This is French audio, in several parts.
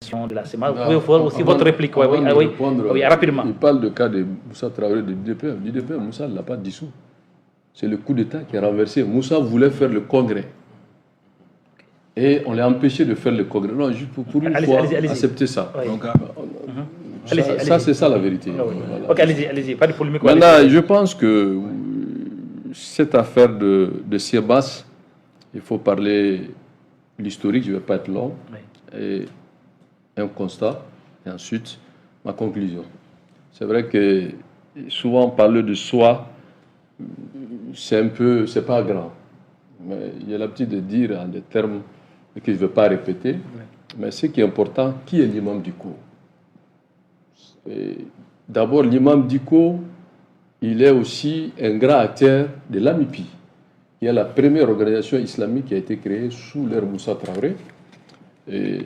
de la CEMA. Vous pouvez voir aussi votre réplique. Oui, rapidement. Il parle du cas de Moussa Traoré de l'IDPM. L'IDPM, Moussa ne l'a pas dissous. C'est le coup d'État qui a renversé. Moussa voulait faire le congrès. Et on l'a empêché de faire le congrès. Non, juste pour une fois, accepter ça. Oui. Donc, ça, c'est ça la vérité. Oui. Voilà. Ok, allez-y, pas de polémique. Maintenant, je pense que cette affaire de Siebas, il faut parler de l'historique, je ne vais pas être long, et un constat, et ensuite ma conclusion. C'est vrai que souvent parler de soi, c'est pas grand. Mais il y a l'habitude de dire en des termes que je ne veux pas répéter, mais ce qui est important, qui est l'imam Dicko? D'abord, l'imam Dicko, il est aussi un grand acteur de l'AMIPI, qui est la première organisation islamique qui a été créée sous l'ère Moussa Traoré.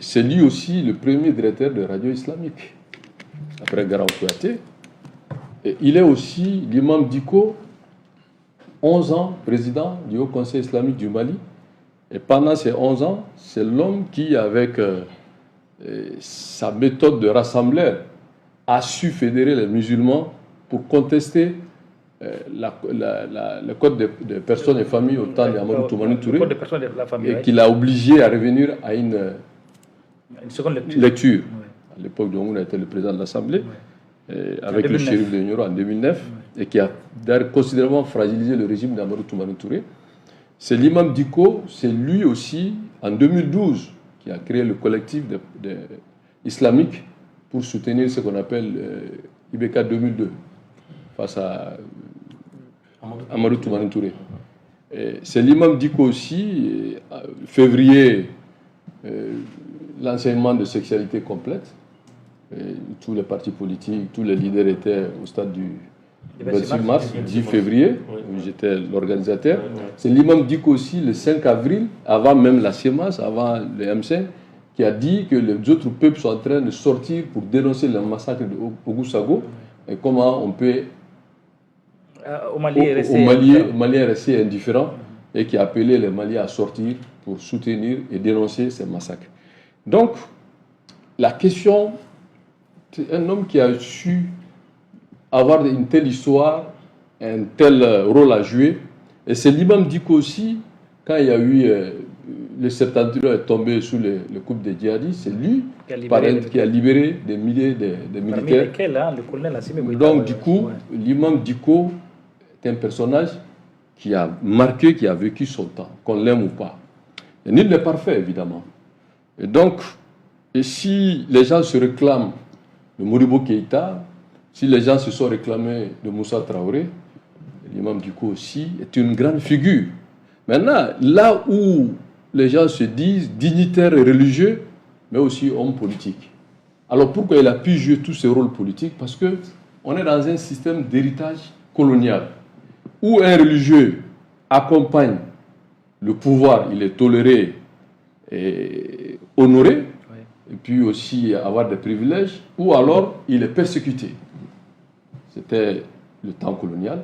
C'est lui aussi le premier directeur de radio islamique, après Garan Kouyaté. Il est aussi l'imam Dicko, 11 ans président du Haut Conseil islamique du Mali. Et pendant ces 11 ans, c'est l'homme qui, avec sa méthode de rassembleur, a su fédérer les musulmans pour contester le code des personnes et familles au temps d'Amadou Toumani Touré, et qui l'a obligé à revenir à une seconde lecture. À l'époque, on a été le président de l'Assemblée, avec le shérif de Nioro en 2009, et qui a d'ailleurs considérablement fragilisé le régime d'Amadou Toumani Touré. C'est l'imam Dicko, c'est lui aussi, en 2012, qui a créé le collectif islamique pour soutenir ce qu'on appelle IBK 2002, face à Amadou Toumani Touré. C'est l'imam Dicko aussi, février, l'enseignement de sexualité complète. Tous les partis politiques, tous les leaders étaient au stade du 26 mars, 10 février, où j'étais l'organisateur. C'est l'imam Dicko aussi, le 5 avril, avant même la CEMAS, avant le M5, qui a dit que les autres peuples sont en train de sortir pour dénoncer le massacre de Ogoussago, et comment on peut aux Maliens rester indifférents, et qui a appelé les Maliens à sortir pour soutenir et dénoncer ces massacres. Donc, la question, c'est un homme qui a su avoir une telle histoire, un tel rôle à jouer, et c'est l'imam Dicko aussi, quand il y a eu le septentrion est tombé sous le coup des djihadistes, c'est lui qui a libéré des milliers de militaires. Lesquels, le colonel Assimi Goïta. Donc, du coup, l'imam Dicko est un personnage qui a marqué, qui a vécu son temps, qu'on l'aime ou pas. Et nul n'est parfait, évidemment. Et donc, si les gens se réclament de Modibo Keïta, si les gens se sont réclamés de Moussa Traoré, l'imam Dicko aussi est une grande figure. Maintenant, là où les gens se disent dignitaires et religieux, mais aussi hommes politiques. Alors pourquoi il a pu jouer tous ces rôles politiques? Parce qu'on est dans un système d'héritage colonial, où un religieux accompagne le pouvoir, il est toléré et honoré, et puis aussi avoir des privilèges, ou alors il est persécuté. C'était le temps colonial,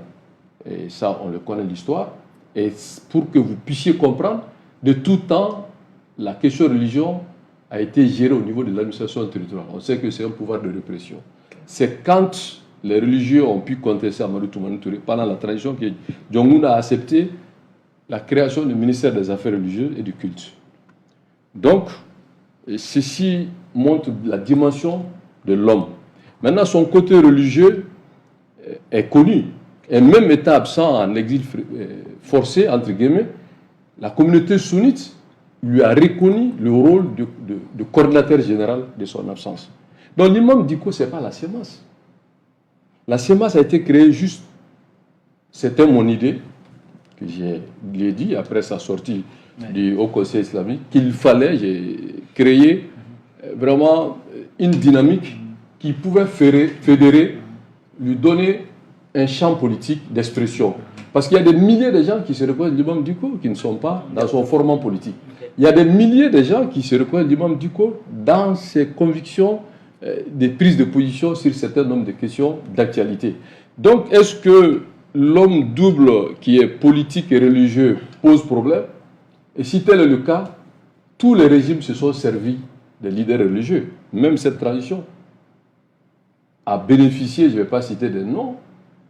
et ça on le connaît l'histoire, et pour que vous puissiez comprendre, de tout temps, la question religion a été gérée au niveau de l'administration territoriale. On sait que c'est un pouvoir de répression. C'est quand les religieux ont pu contester Amadou Toumani Touré, pendant la transition, que Diongoun a accepté la création du ministère des Affaires religieuses et du culte. Donc, ceci montre la dimension de l'homme. Maintenant, son côté religieux est connu. Et même étant absent en exil forcé, entre guillemets, la communauté sunnite lui a reconnu le rôle de coordinateur général de son absence. Donc l'imam Dicko, ce n'est pas la CEMAS. La CEMAS a été créée juste, c'était mon idée, que j'ai dit après sa sortie du Haut Conseil islamique, qu'il fallait créer vraiment une dynamique qui pouvait fédérer, lui donner un champ politique d'expression. Parce qu'il y a des milliers de gens qui se reconnaissent l'imam Dicko qui ne sont pas dans son format politique. Il y a des milliers de gens qui se reconnaissent l'imam Dicko dans ses convictions, des prises de position sur certains nombres de questions d'actualité. Donc, est-ce que l'homme double qui est politique et religieux pose problème? Et si tel est le cas, tous les régimes se sont servis des leaders religieux. Même cette tradition a bénéficié, je ne vais pas citer des noms,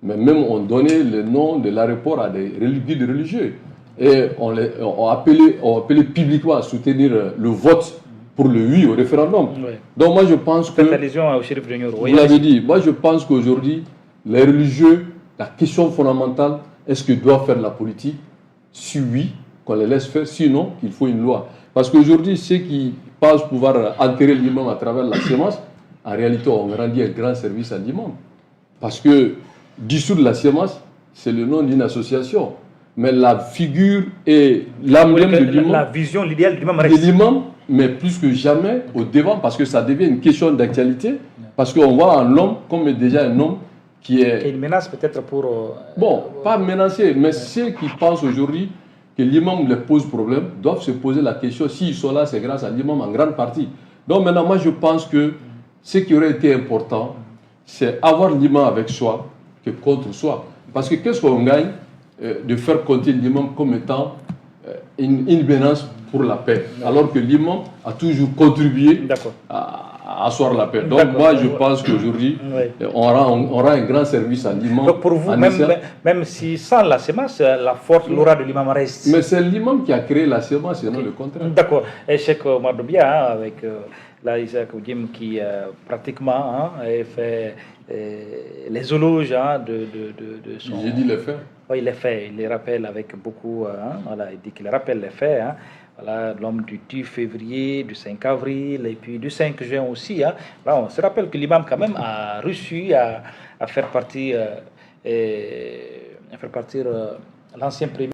mais même on donnait le nom de l'aéroport à des guides religieux. Et on appelait publiquement à soutenir le vote pour le oui au référendum. Oui. Donc moi je pense que, vous l'avez dit, moi je pense qu'aujourd'hui, les religieux, la question fondamentale, est-ce qu'ils doivent faire de la politique? Si oui, qu'on les laisse faire, sinon qu'il faut une loi. Parce qu'aujourd'hui, ceux qui pensent pouvoir enterrer l'imam à travers la sémence, en réalité on rendit un grand service à l'imam. Parce que dissoudre la sémence, c'est le nom d'une association. Mais la figure et l'âme même de l'imam, la vision, l'idéal de l'imam reste. Mais plus que jamais au devant, parce que ça devient une question d'actualité, parce qu'on voit en l'homme comme déjà un homme qui est... une menace peut-être pour... Bon, pas menacé, mais ceux qui pensent aujourd'hui que l'imam les pose problème, doivent se poser la question, s'ils sont là, c'est grâce à l'imam en grande partie. Donc maintenant, moi je pense que ce qui aurait été important, c'est avoir l'imam avec soi que contre soi. Parce que qu'est-ce qu'on gagne de faire compter l'imam comme étant une menace pour la paix, alors que l'imam a toujours contribué à asseoir la paix. Donc moi je pense qu'aujourd'hui, on rend un grand service à l'imam. Donc pour vous, même si sans la sémence, la force, l'aura de l'imam reste. Mais c'est l'imam qui a créé la sémence et non le contraire. D'accord. Et Cheikh Madobia, avec Isaac Oudim qui pratiquement fait les éloges de son... J'ai dit les faits. Oui, les faits, il les rappelle avec beaucoup, voilà, il dit qu'il rappelle les faits, voilà, l'homme du 10 février, du 5 avril et puis du 5 juin aussi. Là, on se rappelle que l'imam quand même a reçu à faire partir l'ancien premier